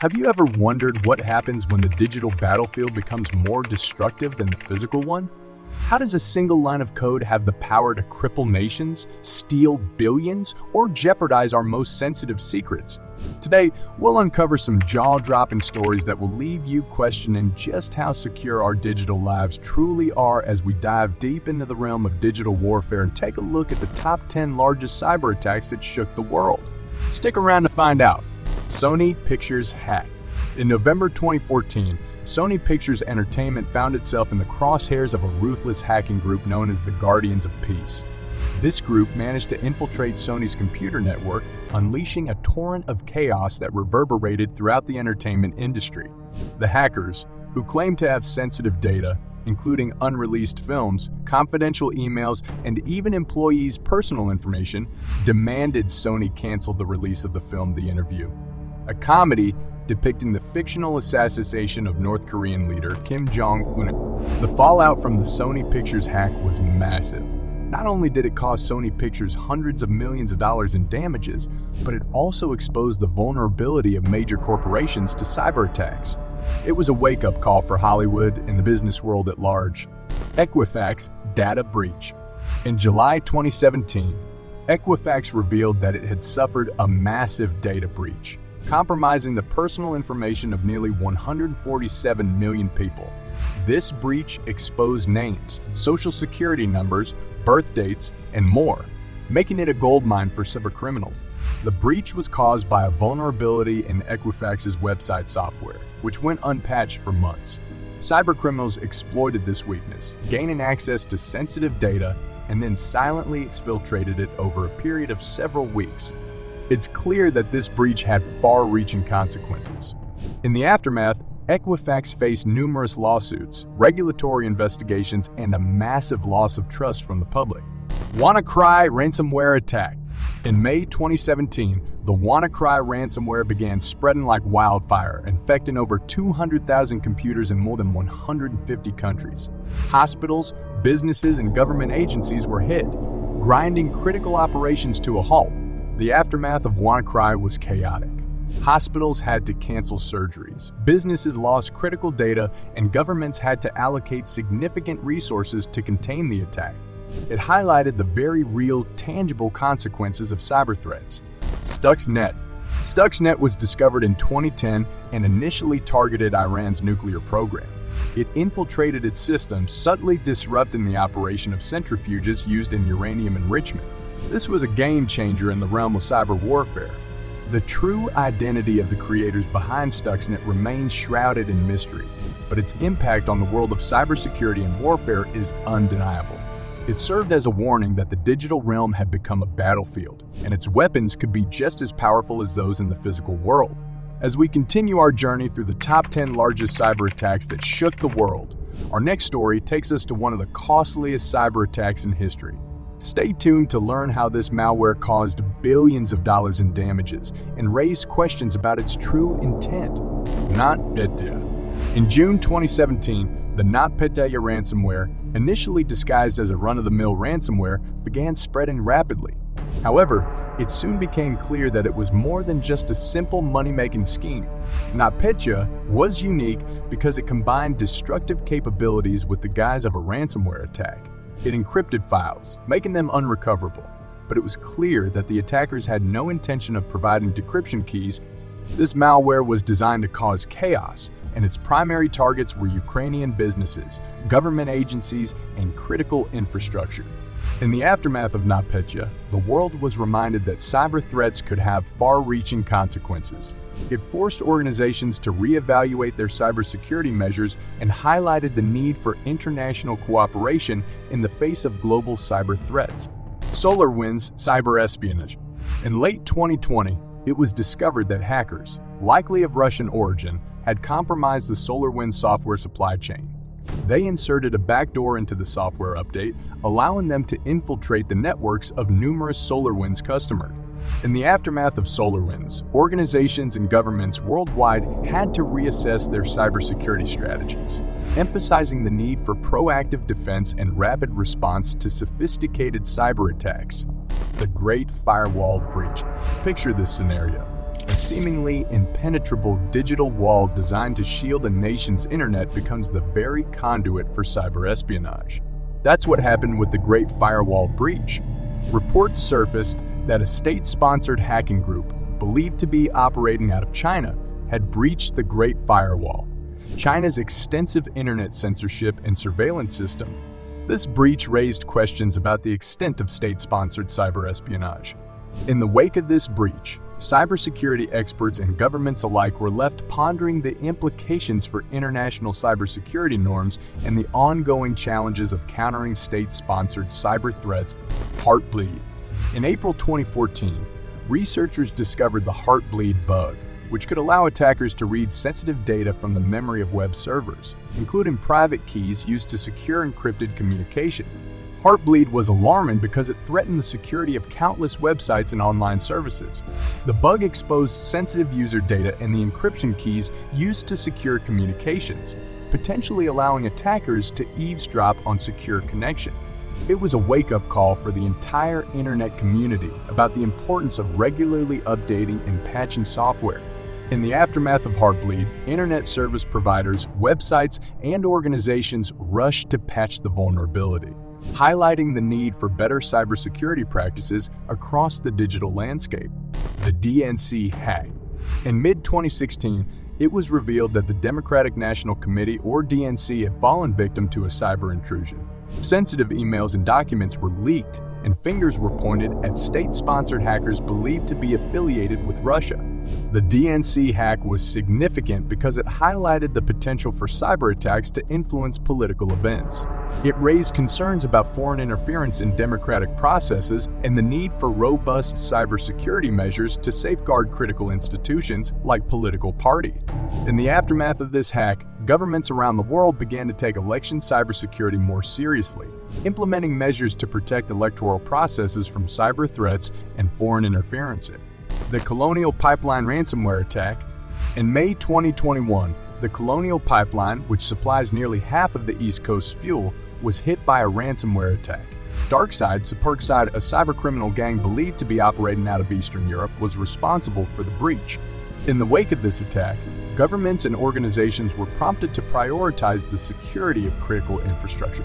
Have you ever wondered what happens when the digital battlefield becomes more destructive than the physical one? How does a single line of code have the power to cripple nations, steal billions, or jeopardize our most sensitive secrets? Today, we'll uncover some jaw-dropping stories that will leave you questioning just how secure our digital lives truly are as we dive deep into the realm of digital warfare and take a look at the top 10 largest cyber attacks that shook the world. Stick around to find out. Sony Pictures hack. In November 2014, Sony Pictures Entertainment found itself in the crosshairs of a ruthless hacking group known as the Guardians of Peace. This group managed to infiltrate Sony's computer network, unleashing a torrent of chaos that reverberated throughout the entertainment industry. The hackers, who claimed to have sensitive data, including unreleased films, confidential emails, and even employees' personal information, demanded Sony cancel the release of the film The Interview, a comedy depicting the fictional assassination of North Korean leader Kim Jong-un. The fallout from the Sony Pictures hack was massive. Not only did it cost Sony Pictures hundreds of millions of dollars in damages, but it also exposed the vulnerability of major corporations to cyber attacks. It was a wake-up call for Hollywood and the business world at large. Equifax data breach. In July 2017, Equifax revealed that it had suffered a massive data breach, compromising the personal information of nearly 147 million people. This breach exposed names, social security numbers, birth dates, and more, making it a goldmine for cybercriminals. The breach was caused by a vulnerability in Equifax's website software, which went unpatched for months. Cybercriminals exploited this weakness, gaining access to sensitive data, and then silently exfiltrated it over a period of several weeks. It's clear that this breach had far-reaching consequences. In the aftermath, Equifax faced numerous lawsuits, regulatory investigations, and a massive loss of trust from the public. WannaCry ransomware attack. In May 2017, the WannaCry ransomware began spreading like wildfire, infecting over 200,000 computers in more than 150 countries. Hospitals, businesses, and government agencies were hit, grinding critical operations to a halt. The aftermath of WannaCry was chaotic. Hospitals had to cancel surgeries, businesses lost critical data, and governments had to allocate significant resources to contain the attack. It highlighted the very real, tangible consequences of cyber threats. Stuxnet. Stuxnet was discovered in 2010 and initially targeted Iran's nuclear program. It infiltrated its systems, subtly disrupting the operation of centrifuges used in uranium enrichment. This was a game changer in the realm of cyber warfare. The true identity of the creators behind Stuxnet remains shrouded in mystery, but its impact on the world of cybersecurity and warfare is undeniable. It served as a warning that the digital realm had become a battlefield, and its weapons could be just as powerful as those in the physical world. As we continue our journey through the top 10 largest cyber attacks that shook the world, our next story takes us to one of the costliest cyber attacks in history. Stay tuned to learn how this malware caused billions of dollars in damages and raised questions about its true intent. NotPetya. In June 2017, the NotPetya ransomware, initially disguised as a run-of-the-mill ransomware, began spreading rapidly. However, it soon became clear that it was more than just a simple money-making scheme. NotPetya was unique because it combined destructive capabilities with the guise of a ransomware attack. It encrypted files, making them unrecoverable, but it was clear that the attackers had no intention of providing decryption keys. This malware was designed to cause chaos, and its primary targets were Ukrainian businesses, government agencies, and critical infrastructure. In the aftermath of NotPetya, the world was reminded that cyber threats could have far-reaching consequences. It forced organizations to reevaluate their cybersecurity measures and highlighted the need for international cooperation in the face of global cyber threats. SolarWinds cyber espionage. In late 2020, it was discovered that hackers, likely of Russian origin, had compromised the SolarWinds software supply chain. They inserted a backdoor into the software update, allowing them to infiltrate the networks of numerous SolarWinds customers. In the aftermath of SolarWinds, organizations and governments worldwide had to reassess their cybersecurity strategies, emphasizing the need for proactive defense and rapid response to sophisticated cyber attacks. The Great Firewall Breach. Picture this scenario. A seemingly impenetrable digital wall designed to shield a nation's internet becomes the very conduit for cyber espionage. That's what happened with the Great Firewall breach. Reports surfaced that a state-sponsored hacking group, believed to be operating out of China, had breached the Great Firewall, China's extensive internet censorship and surveillance system. This breach raised questions about the extent of state-sponsored cyber espionage. In the wake of this breach, cybersecurity experts and governments alike were left pondering the implications for international cybersecurity norms and the ongoing challenges of countering state-sponsored cyber threats. Heartbleed. In April 2014, researchers discovered the Heartbleed bug, which could allow attackers to read sensitive data from the memory of web servers, including private keys used to secure encrypted communication. Heartbleed was alarming because it threatened the security of countless websites and online services. The bug exposed sensitive user data and the encryption keys used to secure communications, potentially allowing attackers to eavesdrop on secure connection. It was a wake-up call for the entire internet community about the importance of regularly updating and patching software. In the aftermath of Heartbleed, internet service providers, websites, and organizations rushed to patch the vulnerability, highlighting the need for better cybersecurity practices across the digital landscape. The DNC hack. In mid-2016, it was revealed that the Democratic National Committee, or DNC, had fallen victim to a cyber intrusion. Sensitive emails and documents were leaked, and fingers were pointed at state-sponsored hackers believed to be affiliated with Russia. The DNC hack was significant because it highlighted the potential for cyber attacks to influence political events. It raised concerns about foreign interference in democratic processes and the need for robust cybersecurity measures to safeguard critical institutions like political parties. In the aftermath of this hack, governments around the world began to take election cybersecurity more seriously, implementing measures to protect electoral processes from cyber threats and foreign interference. The Colonial Pipeline ransomware attack. In May 2021, the Colonial Pipeline, which supplies nearly half of the East Coast's fuel, was hit by a ransomware attack. DarkSide, a cybercriminal gang believed to be operating out of Eastern Europe, was responsible for the breach. In the wake of this attack, governments and organizations were prompted to prioritize the security of critical infrastructure,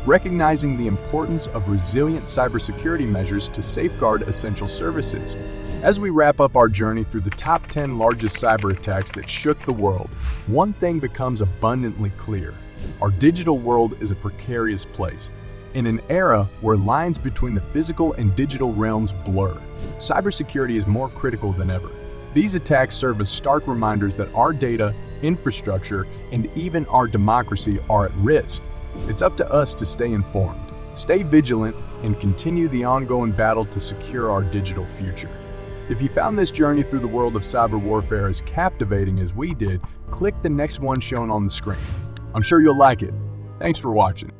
recognizing the importance of resilient cybersecurity measures to safeguard essential services. As we wrap up our journey through the top 10 largest cyber attacks that shook the world, one thing becomes abundantly clear. Our digital world is a precarious place. In an era where lines between the physical and digital realms blur, cybersecurity is more critical than ever. These attacks serve as stark reminders that our data, infrastructure, and even our democracy are at risk. It's up to us to stay informed, stay vigilant, and continue the ongoing battle to secure our digital future. If you found this journey through the world of cyber warfare as captivating as we did, click the next one shown on the screen. I'm sure you'll like it. Thanks for watching.